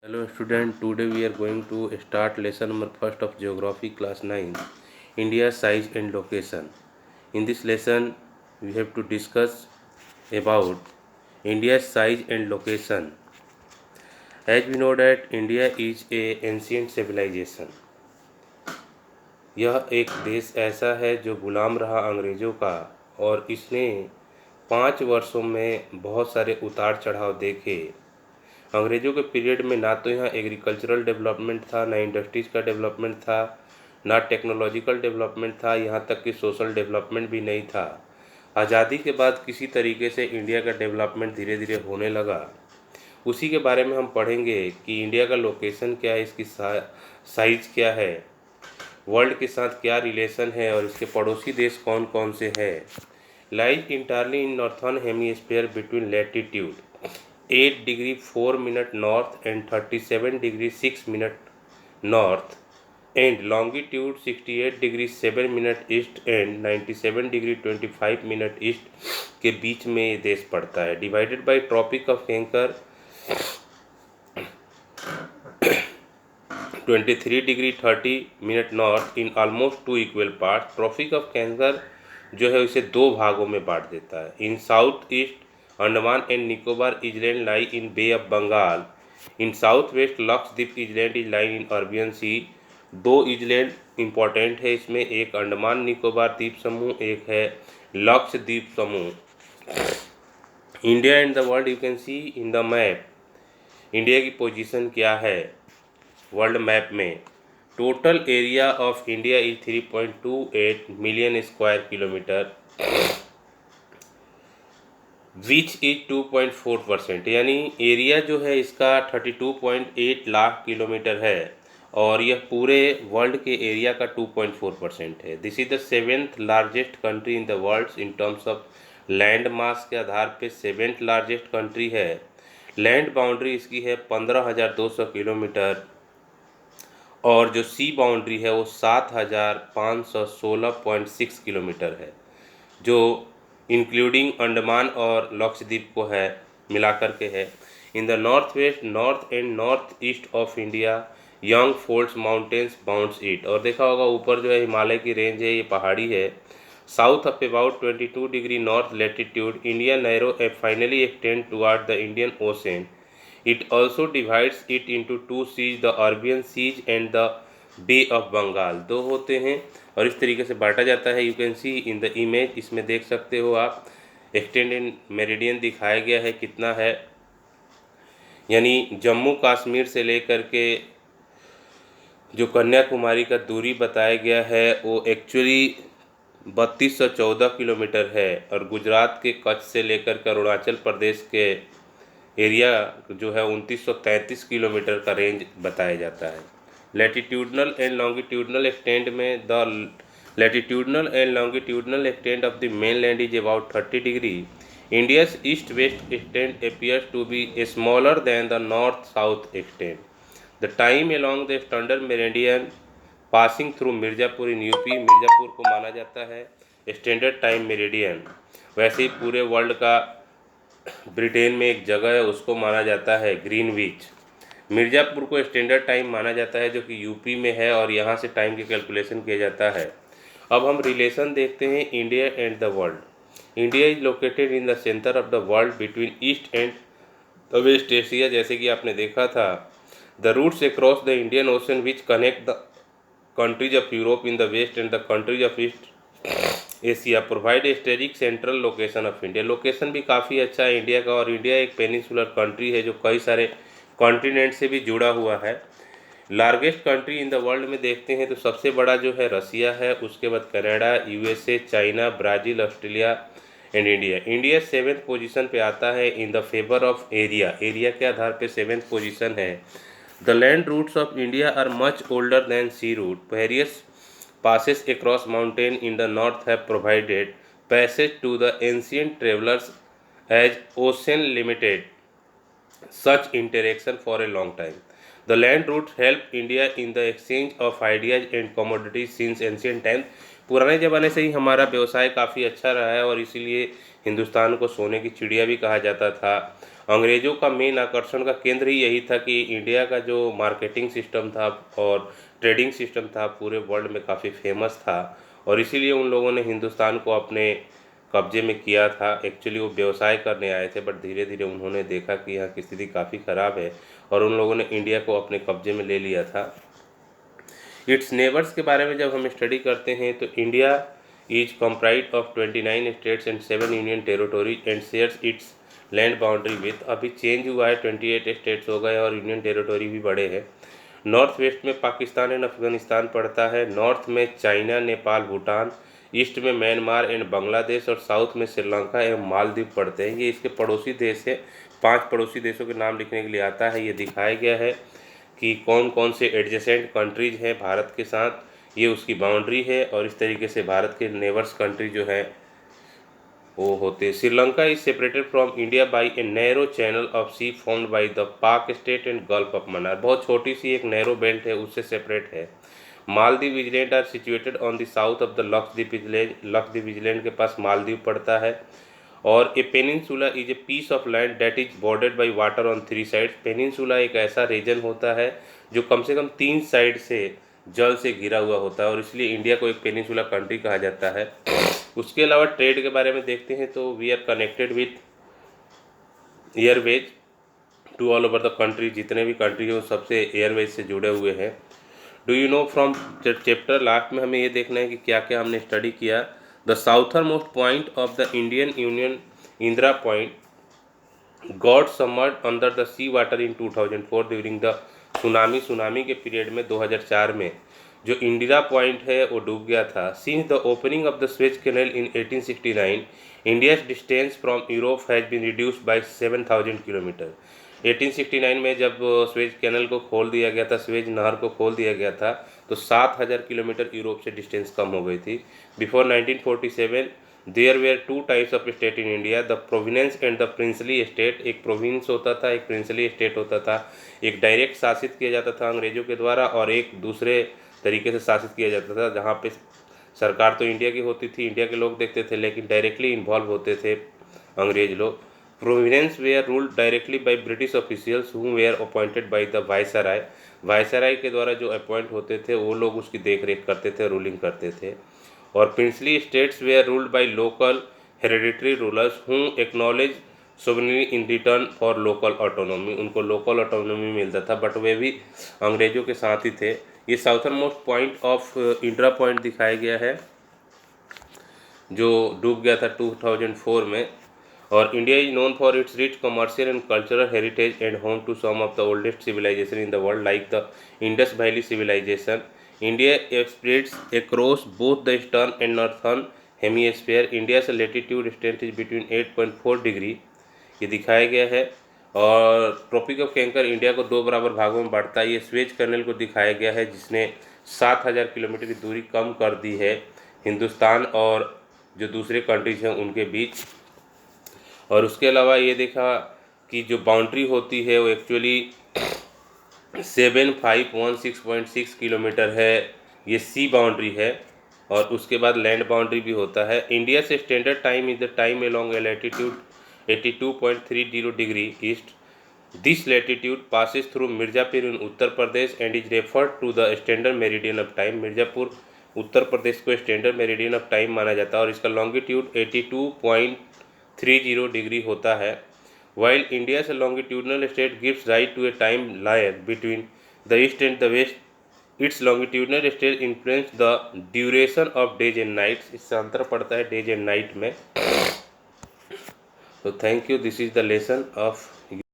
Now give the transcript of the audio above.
Hello student, today we are going to start lesson number first of geography class 9, India's size and location. In this lesson we have to discuss about India's size and location. As we know that India is a ancient civilization. यह एक देश ऐसा है जो गुलाम रहा अंग्रेज़ों का और इसने 5 वर्षों में बहुत सारे उतार चढ़ाव देखे। अंग्रेज़ों के पीरियड में ना तो यहाँ एग्रीकल्चरल डेवलपमेंट था, ना इंडस्ट्रीज़ का डेवलपमेंट था, ना टेक्नोलॉजिकल डेवलपमेंट था, यहाँ तक कि सोशल डेवलपमेंट भी नहीं था। आज़ादी के बाद किसी तरीके से इंडिया का डेवलपमेंट धीरे धीरे होने लगा। उसी के बारे में हम पढ़ेंगे कि इंडिया का लोकेशन क्या है, इसकी साइज़ क्या है, वर्ल्ड के साथ क्या रिलेशन है और इसके पड़ोसी देश कौन कौन से हैं। Lies entirely in northern hemisphere between latitude 8 degree 4 minute north and 37 degree 6 minute north and longitude 68 degree 7 minute east and 97 degree 25 minute east के बीच में ये देश पड़ता है। Divided by Tropic of Cancer 23 degree 30 minute north in almost 2 equal part. Tropic of Cancer जो है उसे 2 भागों में बांट देता है। In south east Andaman and Nicobar island lie in Bay of Bengal. In southwest Lakshadweep island is lying in Arabian Sea. 2 island important है इसमें, एक अंडमान निकोबार द्वीप समूह, एक है लक्षद्वीप समूह। India and the world, you can see in the map India की position क्या है वर्ल्ड मैप में। Total area of India is 3.28 million square kilometre which is 2.4%, यानी एरिया जो है इसका 32.8 लाख किलोमीटर है और यह पूरे वर्ल्ड के एरिया का 2.4% है। This is the 7th largest country in the world in terms of land mass के आधार पे 7th लार्जेस्ट कंट्री है। लैंड बाउंड्री इसकी है 15,200 किलोमीटर और जो सी बाउंड्री है वो 7,516.6 किलोमीटर है, जो इंक्लूडिंग अंडमान और लक्षद्वीप को है मिलाकर के है। In the north west, north and north east of India young folds mountains bounds it, और देखा होगा ऊपर जो है हिमालय की रेंज है, ये पहाड़ी है। South of about 22 degree north latitude India narrow a finally extend toward the Indian ocean. It also divides it into 2 seas, the Arabian seas and the bay of Bengal. 2 होते हैं और इस तरीके से बांटा जाता है। You can see in the image, इसमें देख सकते हो आप एक्सटेंडेड मेरिडियन दिखाया गया है कितना है, यानी जम्मू कश्मीर से लेकर के जो कन्याकुमारी का दूरी बताया गया है वो एक्चुअली 3214 किलोमीटर है और गुजरात के कच्छ से लेकर के अरुणाचल प्रदेश के एरिया जो है 2933 किलोमीटर का रेंज बताया जाता है। लैटिट्यूडनल एंड लॉन्गिट्यूडनल एक्सटेंड में the latitudinal and longitudinal extend of the mainland is about 30 degree. India's east west extend appears to be smaller than the north south extent. The time along the standard meridian passing through Mirzapur in UP, Mirzapur को माना जाता है standard time meridian. वैसे ही पूरे world का Britain में एक जगह है उसको माना जाता है ग्रीनविच। मिर्ज़ापुर को स्टैंडर्ड टाइम माना जाता है जो कि यूपी में है और यहाँ से टाइम की कैलकुलेशन किया जाता है। अब हम रिलेशन देखते हैं India and the world. India is located in the centre of the world between east and the west Asia, जैसे कि आपने देखा था। The routes across the Indian ocean which connect the countries of Europe in the west and the countries of east Asia provide a strategic central location of India. Location भी काफ़ी अच्छा है India का, और इंडिया एक peninsular country है जो कई सारे कॉन्टिनेंट से भी जुड़ा हुआ है। Largest country in the world में देखते हैं तो सबसे बड़ा जो है रसिया है, उसके बाद Canada, USA, China, Brazil, Australia and India. India 7th position पे आता है in the favour of area, area के आधार पे 7th पोजीशन है। The land routes of India are much older than sea route. Various passes across mountain in the north have provided passage to the ancient travelers as ocean limited such interaction for a long time. The land routes help India in the exchange of ideas and commodities since ancient times. पुराने ज़माने से ही हमारा व्यवसाय काफ़ी अच्छा रहा है और इसीलिए हिंदुस्तान को सोने की चिड़िया भी कहा जाता था। अंग्रेज़ों का मेन आकर्षण का केंद्र ही यही था कि इंडिया का जो मार्केटिंग सिस्टम था और ट्रेडिंग सिस्टम था पूरे वर्ल्ड में काफ़ी फेमस था, और इसीलिए उन लोगों ने हिंदुस्तान को अपने कब्जे में किया था। एक्चुअली वो व्यवसाय करने आए थे, बट धीरे धीरे उन्होंने देखा कि यहाँ की स्थिति काफ़ी ख़राब है और उन लोगों ने इंडिया को अपने कब्जे में ले लिया था। इट्स नेबर्स के बारे में जब हम स्टडी करते हैं तो India is comprised of 29 states and 7 union territories and shares it's land boundary with, अभी चेंज हुआ है, 28 स्टेट्स हो गए और यूनियन टेरिटोरी भी बढ़े हैं। नॉर्थ वेस्ट में पाकिस्तान एंड अफगानिस्तान पड़ता है, नॉर्थ में चाइना, नेपाल, भूटान, ईस्ट में म्यांमार एंड बांग्लादेश और साउथ में श्रीलंका एवं मालदीव पड़ते हैं। ये इसके पड़ोसी देश है। 5 पड़ोसी देशों के नाम लिखने के लिए आता है। ये दिखाया गया है कि कौन कौन से एडजेसेंट कंट्रीज हैं भारत के साथ, ये उसकी बाउंड्री है, और इस तरीके से भारत के नेबर्स कंट्री जो है वो होते हैं। Sri Lanka is separated from India by a narrow channel of C formed by the पाक state and gulf of Mannar, बहुत छोटी सी एक नैरो बेल्ट है, उससे सेपरेट है। Maldives island are situated on the south of the Lakshadweep island, Lakshadweep island के पास मालदीव पड़ता है। और a peninsula is a piece of land that is bordered by water on 3 sides. Peninsula एक ऐसा रीजन होता है जो कम से कम 3 साइड से जल से घिरा हुआ होता है, और इसलिए इंडिया को एक पेनिनसुला कंट्री कहा जाता है। उसके अलावा ट्रेड के बारे में देखते हैं तो we are connected with airways to all over the country, जितने भी कंट्री हैं वो सबसे एयरवेज से जुड़े हुए हैं। Do you know from chapter last में हमें ये देखना है कि क्या क्या हमने स्टडी किया। The southernmost point of the Indian union, Indira point, got submerged under the sea water in 2004 during the tsunami के पीरियड में 2004 में जो इंदिरा पॉइंट है वो डूब गया था। Since the opening of the Suez canal in 1869 India's distance from Europe has been reduced by 7000 kilometre. 1869 में जब स्वेज कैनल को खोल दिया गया था, स्वेज नहर को खोल दिया गया था, तो 7000 किलोमीटर यूरोप से डिस्टेंस कम हो गई थी। Before 1947 there were 2 types of state in India, the provinces and the princely state. एक प्रोविंस होता था, एक प्रिंसली स्टेट होता था। एक डायरेक्ट शासित किया जाता था अंग्रेज़ों के द्वारा, और एक दूसरे तरीके से शासित किया जाता था जहाँ पे सरकार तो इंडिया की होती थी, इंडिया के लोग देखते थे, लेकिन डायरेक्टली इन्वॉल्व होते थे अंग्रेज लोग। Provinces were ruled directly by British officials who were appointed by the viceroy. Viceroy के द्वारा जो अपॉइंट होते थे वो लोग उसकी देख रेख करते थे, रूलिंग करते थे। और princely states were ruled by local hereditary rulers who acknowledge sovereignty in return for local autonomy. उनको लोकल ऑटोनॉमी मिलता था, बट वे भी अंग्रेजों के साथ ही थे। ये southern most point of Indira point दिखाया गया है जो डूब गया था 2004 में। और India is known for its rich commercial and cultural heritage and home to some of the oldest civilisation in the world like the Indus valley civilisation. India spreads across both the eastern and northern hemisphere. India से latitude strength is between 8.4 degree, ये दिखाया गया है। और tropic of canker India को 2 बराबर भागों में बांटता है। ये स्वेज कैनल को दिखाया गया है जिसने 7000 किलोमीटर की दूरी कम कर दी है हिंदुस्तान और जो दूसरे कंट्रीज हैं उनके बीच। और उसके अलावा ये देखा कि जो बाउंड्री होती है वो एक्चुअली 7516.6 किलोमीटर है, ये सी बाउंड्री है। और उसके बाद लैंड बाउंड्री भी होता है। इंडिया से standard time is the time along a latitude 82.30 degree east. This latitude passes through Mirzapur in Uttar Pradesh and is referred to the standard meridian of time. Mirzapur Uttar Pradesh को स्टैंडर्ड मेरिडियन ऑफ टाइम माना जाता है और इसका लॉन्गिट्यूड 82.30 डिग्री होता है। While India से longitudinal state gives right to a time line between the east and the west, its longitudinal state influence the duration of days and nights. इससे अंतर पड़ता है डेज एंड नाइट में। So thank you. This is the lesson of